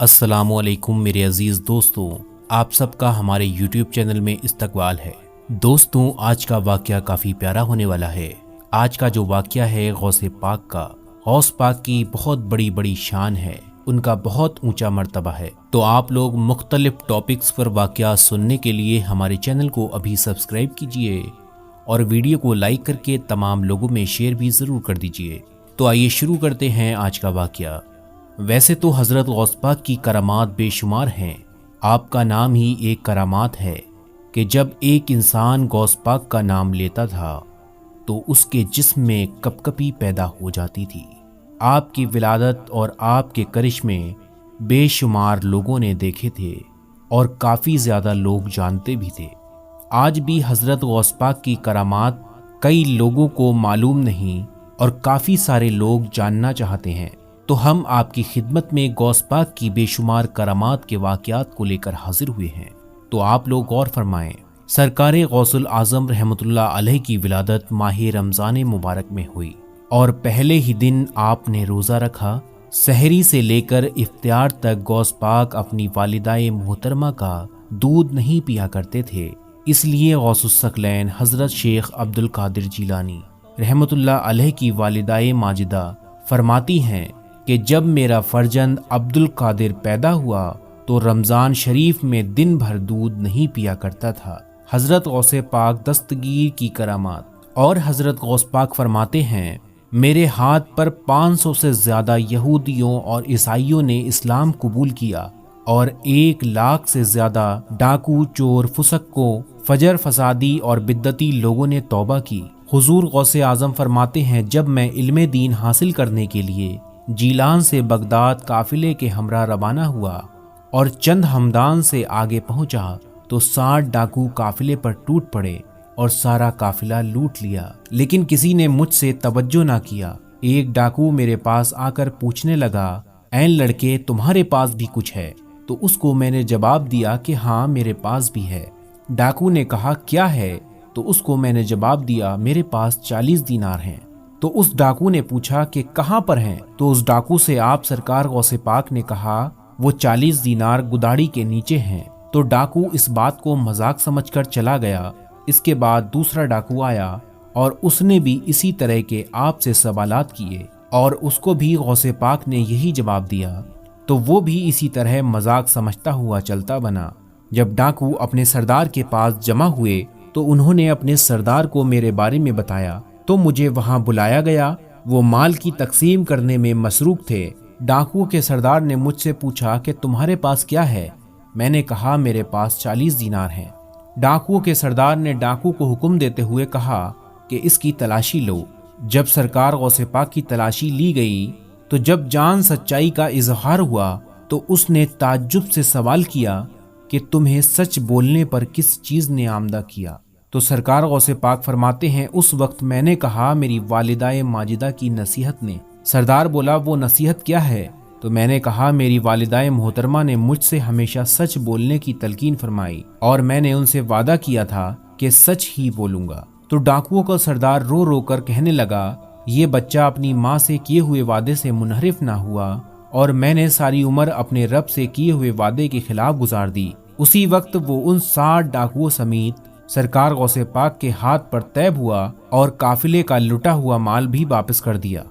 السلام علیکم میرے عزیز دوستوں، آپ سب کا ہمارے یوٹیوب چینل میں استقبال ہے۔ دوستوں، آج کا واقعہ کافی پیارا ہونے والا ہے۔ آج کا جو واقعہ ہے غوث پاک کا، غوث پاک کی بہت بڑی شان ہے، ان کا بہت اونچا مرتبہ ہے۔ تو آپ لوگ مختلف ٹاپکس پر واقعہ سننے کے لیے ہمارے چینل کو ابھی سبسکرائب کیجئے اور ویڈیو کو لائک کر کے تمام لوگوں میں شیئر بھی ضرور کر دیجئے۔ تو آئیے شروع کرتے ہیں آج کا واقعہ۔ ویسے تو حضرت غوث پاک کی کرامات بے شمار ہیں، آپ کا نام ہی ایک کرامات ہے کہ جب ایک انسان غوث پاک کا نام لیتا تھا تو اس کے جسم میں کپکپی پیدا ہو جاتی تھی۔ آپ کی ولادت اور آپ کے کرشمے بے شمار لوگوں نے دیکھے تھے اور کافی زیادہ لوگ جانتے بھی تھے۔ آج بھی حضرت غوث پاک کی کرامات کئی لوگوں کو معلوم نہیں اور کافی سارے لوگ جاننا چاہتے ہیں۔ تو ہم آپ کی خدمت میں غوث پاک کی بے شمار کرامات کے واقعات کو لے کر حاضر ہوئے ہیں، تو آپ لوگ غور فرمائیں۔ سرکار غوث العظم رحمۃ اللہ علیہ کی ولادت ماہ رمضان مبارک میں ہوئی اور پہلے ہی دن آپ نے روزہ رکھا۔ سحری سے لے کر افطار تک غوث پاک اپنی والدہ محترمہ کا دودھ نہیں پیا کرتے تھے۔ اس لیے غوث الثقلین حضرت شیخ عبد القادر جیلانی رحمۃ اللہ علیہ کی والدہ ماجدہ فرماتی ہیں کہ جب میرا فرزند عبد القادر پیدا ہوا تو رمضان شریف میں دن بھر دودھ نہیں پیا کرتا تھا۔ حضرت غوث پاک دستگیر کی کرامات۔ اور حضرت غوث پاک فرماتے ہیں، میرے ہاتھ پر 500 سے زیادہ یہودیوں اور عیسائیوں نے اسلام قبول کیا اور 1,00,000 سے زیادہ ڈاکو، چور، فسق، فجر، فسادی اور بدعتی لوگوں نے توبہ کی۔ حضور غوث اعظم فرماتے ہیں، جب میں علم دین حاصل کرنے کے لیے جیلان سے بغداد قافلے کے ہمراہ روانہ ہوا اور چند ہمدان سے آگے پہنچا تو 60 ڈاکو قافلے پر ٹوٹ پڑے اور سارا قافلہ لوٹ لیا، لیکن کسی نے مجھ سے توجہ نہ کیا۔ ایک ڈاکو میرے پاس آ کر پوچھنے لگا، اے لڑکے، تمہارے پاس بھی کچھ ہے؟ تو اس کو میں نے جواب دیا کہ ہاں میرے پاس بھی ہے۔ ڈاکو نے کہا، کیا ہے؟ تو اس کو میں نے جواب دیا، میرے پاس 40 دینار ہیں۔ تو اس ڈاکو نے پوچھا کہ کہاں پر ہیں؟ تو اس ڈاکو سے آپ سرکار غوث پاک نے کہا، وہ 40 دینار گداڑی کے نیچے ہیں۔ تو ڈاکو اس بات کو مذاق سمجھ کر چلا گیا۔ اس کے بعد دوسرا ڈاکو آیا اور اس نے بھی اسی طرح کے آپ سے سوالات کیے اور اس کو بھی غوث پاک نے یہی جواب دیا، تو وہ بھی اسی طرح مذاق سمجھتا ہوا چلتا بنا۔ جب ڈاکو اپنے سردار کے پاس جمع ہوئے تو انہوں نے اپنے سردار کو میرے بارے میں بتایا، تو مجھے وہاں بلایا گیا۔ وہ مال کی تقسیم کرنے میں مصروف تھے۔ ڈاکو کے سردار نے مجھ سے پوچھا کہ تمہارے پاس کیا ہے؟ میں نے کہا، میرے پاس 40 دینار ہیں۔ ڈاکو کے سردار نے ڈاکو کو حکم دیتے ہوئے کہا کہ اس کی تلاشی لو۔ جب سرکار غوث پاک کی تلاشی لی گئی تو جب جان سچائی کا اظہار ہوا تو اس نے تعجب سے سوال کیا کہ تمہیں سچ بولنے پر کس چیز نے آمادہ کیا؟ تو سرکار غوث پاک فرماتے ہیں، اس وقت میں نے کہا، میری والدہ ماجدہ کی نصیحت نے۔ سردار بولا، وہ نصیحت کیا ہے؟ تو میں نے کہا، میری والدہ محترمہ نے مجھ سے ہمیشہ سچ بولنے کی تلقین فرمائی اور میں نے ان سے وعدہ کیا تھا کہ سچ ہی بولوں گا۔ تو ڈاکوؤں کا سردار رو رو کر کہنے لگا، یہ بچہ اپنی ماں سے کیے ہوئے وعدے سے منحرف نہ ہوا اور میں نے ساری عمر اپنے رب سے کیے ہوئے وعدے کے خلاف گزار دی۔ اسی وقت وہ ان 60 ڈاکوؤں سمیت سرکار غوث پاک کے ہاتھ پر طیب ہوا اور قافلے کا لٹا ہوا مال بھی واپس کر دیا۔